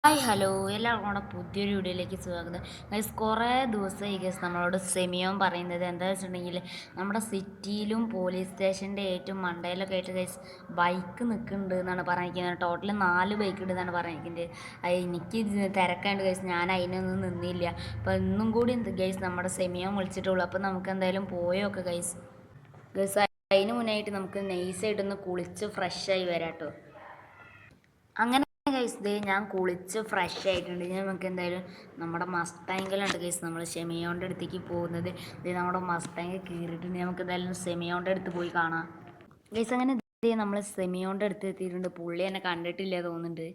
Hi hello എല്ലാവർക്കും നമ്മുടെ പുതിയൊരു വീഡിയോയിലേക്ക് സ്വാഗതം. ഗൈസ് കുറേ ദിവസമായി ഗൈസ് നമ്മളോട് സെമിയോൻ പറയുന്നത് എന്താ വെച്ചിട്ടുണ്ടെങ്കിൽ നമ്മുടെ സിറ്റിയിലും പോലീസ് സ്റ്റേഷൻ്റെ ഏറ്റവും മണ്ടയിലൊക്കെ ആയിട്ട് ഗൈസ് ബൈക്ക് നിൽക്കുന്നുണ്ട് എന്നാണ് പറഞ്ഞിരിക്കുന്നത്. ടോട്ടൽ 4 ബൈക്ക് ഉണ്ട് എന്നാണ് പറഞ്ഞിരിക്കുന്നത്. എനിക്ക് തിരക്കാണ്ട് ഗൈസ്, ഞാൻ അതിനൊന്നും നിന്നില്ല. അപ്പോൾ ഇന്നും കൂടി ഗൈസ് നമ്മുടെ സെമിയോൻ വിളിച്ചിട്ടുള്ളൂ. അപ്പോൾ നമുക്ക് എന്തായാലും പോയൊക്കെ ഗൈസ്. ഗൈസ് അതിന് മുന്നായിട്ട് നമുക്ക് നൈസായിട്ടൊന്ന് കുളിച്ച് ഫ്രഷായി വരാം കേട്ടോ. അങ്ങനെ ഗൈസ് ദേ ഞാൻ കുളിച്ച് ഫ്രഷ് ആയിട്ടുണ്ട്. നമുക്ക് എന്തായാലും നമ്മുടെ മസ്താങ്കിലുണ്ട് ഗൈസ്, നമ്മൾ ഷെമിയോൻ്റെ അടുത്തേക്ക് പോകുന്നത്. ഇത് നമ്മുടെ മസ്താങ്ക് കീറിയിട്ടുണ്ട്. നമുക്ക് എന്തായാലും സെമിയോൻ്റെ അടുത്ത് പോയി കാണാം ഗൈസ്. അങ്ങനെ നമ്മൾ സെമിയോൻ്റെ അടുത്ത് എത്തിയിട്ടുണ്ട്. പുള്ളി എന്നെ കണ്ടിട്ടില്ല തോന്നുന്നുണ്ട്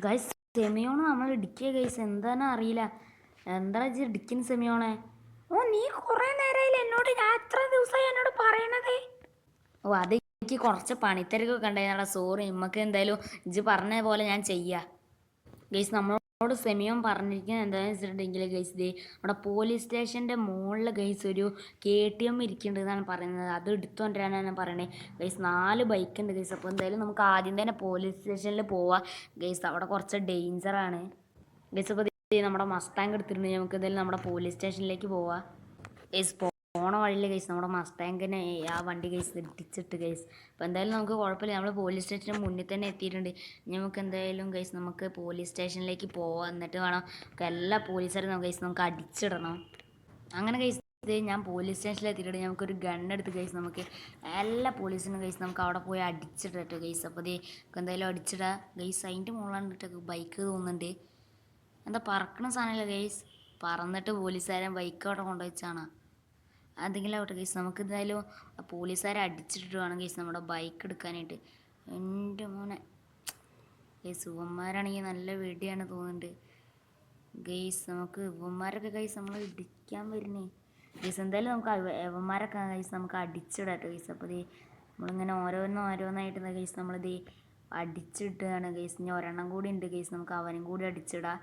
ഗൈസ്. സെമിയോണ് നമ്മൾ ഇടിക്കുക ഗൈസ്, എന്താണെന്ന് അറിയില്ല. എന്താ ഇടിക്കുന്ന സെമിയോണെ? ഓ നീ കുറേ നേരമായില്ല എന്നോട്, ഞാൻ എത്ര ദിവസമായി എന്നോട് പറയണത്. ഓ അത് എനിക്ക് കുറച്ച് പണിത്തിരക്കൊക്കെ ഉണ്ടായിരുന്നടാ, സോറി. നമുക്ക് എന്തായാലും ഇജ്ജ് പറഞ്ഞ പോലെ ഞാൻ ചെയ്യാം ഗൈസ്. നമ്മളോട് സെമിയോൻ പറഞ്ഞിരിക്കുന്നത് എന്താണെന്ന് വെച്ചിട്ടുണ്ടെങ്കിൽ ഗൈസ്, ദേ നമ്മുടെ പോലീസ് സ്റ്റേഷൻ്റെ മുകളിൽ ഗൈസ് ഒരു KTM ഇരിക്കുന്നുണ്ട് എന്നാണ് പറയുന്നത്. അത് എടുത്തുകൊണ്ടിരാനാണ് പറയണേ ഗൈസ്. 4 ബൈക്ക് ഉണ്ട് ഗൈസ്. അപ്പോൾ എന്തായാലും നമുക്ക് ആദ്യം തന്നെ പോലീസ് സ്റ്റേഷനിൽ പോവാം ഗൈസ്. അവിടെ കുറച്ച് ഡേഞ്ചറാണ് ഗൈസ്. അപ്പോൾ നമ്മുടെ മസ്താങ്ക് എടുത്തിട്ടുണ്ട്. നമുക്ക് എന്തായാലും നമ്മുടെ പോലീസ് സ്റ്റേഷനിലേക്ക് പോവാം ഗൈസ്. പോണ വഴിയിൽ ഗൈസ് നമ്മുടെ മസ്താങ്കിനെ ആ വണ്ടി ഗൈസ് ഇടിച്ചിട്ട് ഗൈസ്. അപ്പോൾ എന്തായാലും നമുക്ക് കുഴപ്പമില്ല, നമ്മൾ പോലീസ് സ്റ്റേഷന് മുന്നിൽ തന്നെ എത്തിയിട്ടുണ്ട്. നമുക്ക് എന്തായാലും ഗൈസ് നമുക്ക് പോലീസ് സ്റ്റേഷനിലേക്ക് പോവാം. എന്നിട്ട് വേണം എല്ലാ പോലീസുകാരും ഗൈസ് നമുക്ക് അടിച്ചിടണം. അങ്ങനെ ഗൈസ് ഞാൻ പോലീസ് സ്റ്റേഷനിൽ എത്തിയിട്ടുണ്ട്. നമുക്കൊരു ഗണ്ണെടുത്ത് ഗൈസ് നമുക്ക് എല്ലാ പോലീസിനും ഗൈസ് നമുക്ക് അവിടെ പോയി അടിച്ചിട്ടോ ഗൈസ്. അപ്പോൾ എന്തായാലും അടിച്ചിടാം ഗൈസ്. അതിൻ്റെ മുകളിലാണ് ഇട്ടൊക്കെ ബൈക്ക് തോന്നുന്നുണ്ട്. എന്താ പറക്കണ സാധനമല്ല ഗൈസ്, പറന്നിട്ട് പോലീസുകാരൻ ബൈക്ക് അവിടെ കൊണ്ടുവച്ചാണ്. എന്തെങ്കിലും ആവട്ടെ ഗൈസ്, നമുക്ക് എന്തായാലും പോലീസുകാരെ അടിച്ചിട്ട് വേണം ഗൈസ് നമ്മുടെ ബൈക്ക് എടുക്കാനായിട്ട്. എൻ്റെ മോനെ ഗൈസ്, ഇവന്മാരാണെങ്കിൽ നല്ല വെടിയാണ് തോന്നുന്നുണ്ട് ഗൈസ്. നമുക്ക് ഇവന്മാരൊക്കെ ഗൈസ് നമ്മൾ ഇടിക്കാൻ വരുന്നേ ഗൈസ്. എന്തായാലും നമുക്ക് ഇവന്മാരൊക്കെ ഗൈസ് നമുക്ക് അടിച്ചിടാട്ടോ ഗൈസ്. അപ്പോൾ നമ്മളിങ്ങനെ ഓരോന്നായിട്ട് ഗൈസ് നമ്മളിത് അടിച്ചിട്ടാണ് ഗൈസ്. ഇനി ഒരെണ്ണം കൂടി ഉണ്ട് ഗൈസ്, നമുക്ക് അവനും കൂടി അടിച്ചിടാം.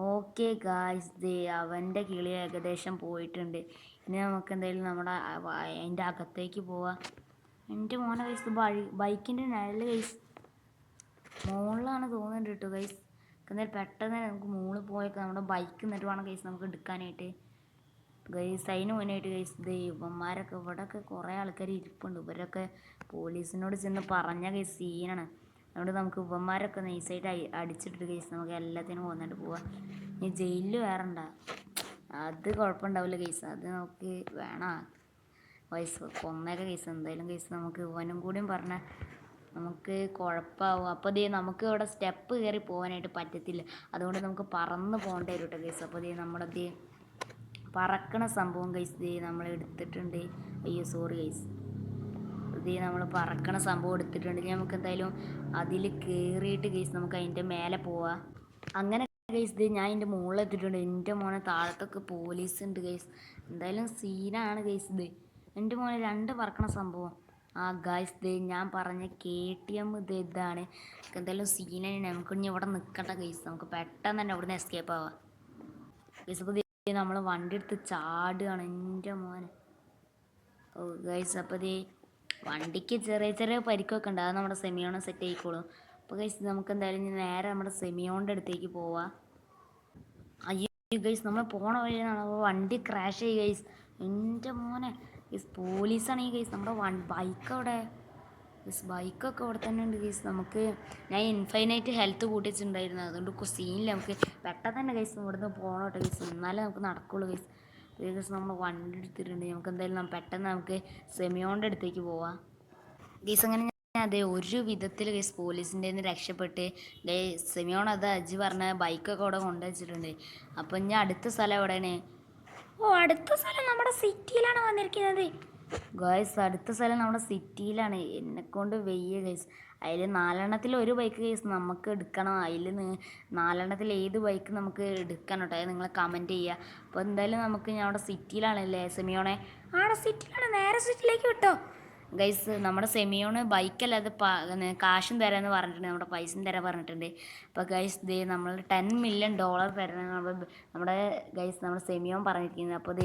ഓക്കെ ഗായ്സ്, അവൻ്റെ കിളി ഏകദേശം പോയിട്ടുണ്ട്. ഇനി നമുക്ക് എന്തായാലും നമ്മുടെ അതിൻ്റെ അകത്തേക്ക് പോവാം. എൻ്റെ മോനെ ഗൈസ്, ബൈക്കിൻ്റെ നിഴൽ ഗൈസ് മുകളിലാണ് തോന്നുന്നുണ്ട് കേട്ടോ ഗൈസ്. എന്തായാലും പെട്ടെന്ന് നമുക്ക് മുകളിൽ പോയൊക്കെ നമ്മുടെ ബൈക്ക് എന്നിട്ട് വേണം ഗൈസ് നമുക്ക് എടുക്കാനായിട്ട് ഗൈസ്. അതിന് മുന്നായിട്ട് ഗൈസ് ഇവന്മാരൊക്കെ ഇവിടെയൊക്കെ കുറേ ആൾക്കാർ ഇരിപ്പുണ്ട്. ഇവരൊക്കെ പോലീസിനോട് ചെന്ന് പറഞ്ഞ ഗൈസ് സീനാണ്. അതുകൊണ്ട് നമുക്ക് ഇവന്മാരൊക്കെ നൈസായിട്ട് അടിച്ചിട്ട് ഗൈസ് നമുക്ക് എല്ലാത്തിനും വന്നിട്ട് പോവാം. ഇനി ജയിലിൽ വേറണ്ട, അത് കുഴപ്പമുണ്ടാവില്ല ഗൈസ്. അത് നമുക്ക് വേണം വയസ്സ് കൊന്നേക്കെ ഗൈസ്. എന്തായാലും ഗൈസ് നമുക്ക് ഇവനും കൂടിയും പറഞ്ഞാൽ നമുക്ക് കുഴപ്പമാവും. അപ്പോൾ നമുക്ക് ഇവിടെ സ്റ്റെപ്പ് കയറി പോകാനായിട്ട് പറ്റത്തില്ല. അതുകൊണ്ട് നമുക്ക് പറന്ന് പോകേണ്ടി വരും കേട്ടോ ഗൈസ്. അപ്പോൾ നമ്മളത് പറക്കണ സംഭവം ഗൈസ് നമ്മൾ എടുത്തിട്ടുണ്ട്. അയ്യോ സോറി ഗൈസ്, നമ്മൾ പറക്കണ സംഭവം എടുത്തിട്ടുണ്ട്. നമുക്ക് എന്തായാലും അതിൽ കയറിയിട്ട് ഗൈസ് നമുക്ക് അതിൻ്റെ മേലെ പോവാം. അങ്ങനെ ഗൈസ് ഞാൻ അതിൻ്റെ മുകളിൽ എത്തിയിട്ടുണ്ട്. എൻ്റെ മോനെ താഴത്തൊക്കെ പോലീസ് ഉണ്ട് ഗൈസ്. എന്തായാലും സീനാണ് ഗൈസ്. എൻ്റെ മോനെ 2 പറക്കണ സംഭവം. ആ ഗൈസ് ഞാൻ പറഞ്ഞ KTM ഇതാണ്. എന്തായാലും സീനാണ്. നമുക്ക് ഇനി ഇവിടെ നിൽക്കണ്ട ഗൈസ്, നമുക്ക് പെട്ടെന്ന് തന്നെ അവിടെ നിന്ന് എസ്കേപ്പ് ആവാം ഗൈസ്. അപ്പോൾ നമ്മൾ വണ്ടി എടുത്ത് ചാടുകയാണ് എൻ്റെ മോനെ. ഓ ഗൈസ്, അപ്പോൾ വണ്ടിക്ക് ചെറിയ ചെറിയ പരിക്കൊക്കെ ഉണ്ട്. അത് നമ്മുടെ സെമിയോണ് സെറ്റ് ആയിക്കോളും. അപ്പോൾ ഗൈസ് നമുക്ക് എന്തായാലും നേരെ നമ്മുടെ സെമിയോണിൻ്റെ അടുത്തേക്ക് പോവാം. അയ്യോ ഗൈസ്, നമ്മൾ പോണ വഴിയാണ് വണ്ടി ക്രാഷ് ചെയ്യും ഗൈസ്. എൻ്റെ മോനെ ഗൈസ്, പോലീസാണെങ്കിൽ ഗൈസ് നമ്മുടെ ബൈക്ക് അവിടെ ഗൈസ്, ബൈക്കൊക്കെ അവിടെ തന്നെ ഉണ്ട് ഗൈസ്. നമുക്ക് ഞാൻ ഇൻഫൈനൈറ്റ് ഹെൽത്ത് കൂട്ടിച്ചിട്ടുണ്ടായിരുന്നു. അതുകൊണ്ട് സീനില്ല. നമുക്ക് പെട്ടെന്ന് തന്നെ ഗൈസ് ഇവിടുന്ന് പോകണം കേട്ടോ ഗൈസ്, എന്നാലേ നമുക്ക് നടക്കുള്ളൂ ഗൈസ്. ഗൈസ് നമ്മൾ വണ്ടി എടുത്തിട്ടുണ്ട്. നമുക്ക് എന്തായാലും പെട്ടെന്ന് നമുക്ക് സെമിയോണിൻ്റെ അടുത്തേക്ക് പോവാം ഗൈസ്. അങ്ങനെ അതെ ഒരു വിധത്തിൽ ഗൈസ് പോലീസിൻ്റെ നിന്ന് രക്ഷപ്പെട്ട് സെമിയോൺ അത് അജി പറഞ്ഞ ബൈക്കൊക്കെ അവിടെ കൊണ്ടുവച്ചിട്ടുണ്ട്. അപ്പം ഞാൻ അടുത്ത സ്ഥലം എവിടെയാണ്? ഓ അടുത്ത സ്ഥലം നമ്മുടെ സിറ്റിയിലാണ് വന്നിരിക്കുന്നത് ഗൈസ്. അടുത്ത സ്ഥലം നമ്മുടെ സിറ്റിയിലാണ്. എന്നെക്കൊണ്ട് വെയ്യ ഗൈസ്. അതിൽ 4 ഒരു ബൈക്ക് ഗൈസ് നമുക്ക് എടുക്കണം. അതിൽ 4 ഏത് ബൈക്ക് നമുക്ക് എടുക്കണം കേട്ടോ, അത് നിങ്ങൾ കമൻറ്റ് ചെയ്യുക. അപ്പോൾ എന്തായാലും നമുക്ക് ഞാൻ അവിടെ സിറ്റിയിലാണല്ലേ സെമിയോണെ? അവിടെ സിറ്റിയിലാണ്, നേരെ സിറ്റിയിലേക്ക് വിട്ടോ ഗൈസ്. നമ്മുടെ സെമിയോണ് ബൈക്കല്ലാതെ കാശും തരാമെന്ന് പറഞ്ഞിട്ടുണ്ട്, നമ്മുടെ പൈസയും തരാൻ പറഞ്ഞിട്ടുണ്ട്. അപ്പോൾ ഗൈസ് നമ്മൾ $10 മില്യൺ തരണം നമ്മുടെ ഗൈസ് നമ്മുടെ സെമിയോൺ പറഞ്ഞിരിക്കുന്നത്. അപ്പോൾ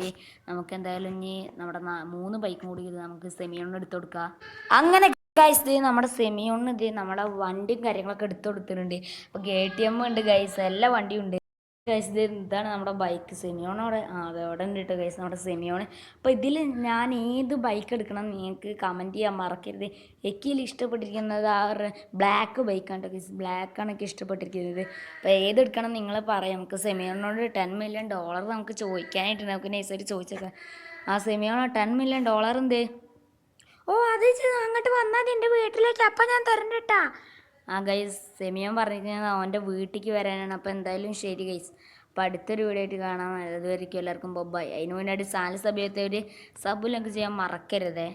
നമുക്ക് എന്തായാലും ഇനി നമ്മുടെ 3 ബൈക്കും കൂടി നമുക്ക് സെമിയോണിന് എടുത്തു കൊടുക്കാം. അങ്ങനെ ഗൈസ് ഇത് നമ്മുടെ സെമിയോണിന് ഇത് നമ്മുടെ വണ്ടിയും കാര്യങ്ങളൊക്കെ എടുത്തു കൊടുത്തിട്ടുണ്ട്. അപ്പോൾ KTM ഉണ്ട് ഗൈസ്, എല്ലാ വണ്ടിയും ഉണ്ട് ഗൈസ്. ഇത് ഇതാണ് നമ്മുടെ ബൈക്ക് സെമിയോണോടെ അതെ അവിടെ ഉണ്ട് കേട്ടോ ഗൈസ് നമ്മുടെ സെമിയോണ്. അപ്പോൾ ഇതിൽ ഞാൻ ഏത് ബൈക്ക് എടുക്കണം നിങ്ങൾക്ക് കമൻറ്റ് ചെയ്യാൻ മറക്കരുത്. എനിക്കിൽ ഇഷ്ടപ്പെട്ടിരിക്കുന്നത് ആ ബ്ലാക്ക് ബൈക്കാണ് കേട്ടോ ഗൈസ്, ബ്ലാക്കാണ് എനിക്ക് ഇഷ്ടപ്പെട്ടിരിക്കുന്നത്. അപ്പോൾ ഏതെടുക്കണം നിങ്ങൾ പറയാം. നമുക്ക് സെമിയോണിനോട് $10 മില്യൺ നമുക്ക് ചോദിക്കാനായിട്ടുണ്ട്. നമുക്ക് നൈസായിട്ട് ചോദിച്ചേക്കാം. ആ സെമിയോണോ $10 മില്യൺ എന്ത്? ഓ അത് അങ്ങോട്ട് വന്നാൽ എൻ്റെ വീട്ടിലേക്ക് അപ്പം ഞാൻ തരണ്ടട്ടാ. ആ ഗൈസ് സെമിയോൻ പറഞ്ഞിരിക്കുന്നത് അവൻ്റെ വീട്ടിലേക്ക് വരാനാണ്. അപ്പോൾ എന്തായാലും ശരി ഗൈസ്, അപ്പോൾ അടുത്തൊരു വീഡിയോ ആയിട്ട് കാണാം. അതുവരെയ്ക്കും എല്ലാവർക്കും ബൈ. അതിന് മുന്നായിട്ട് ചാനൽ സബ്സ്ക്രൈബ് ചെയ്യാൻ മറക്കരുതേ.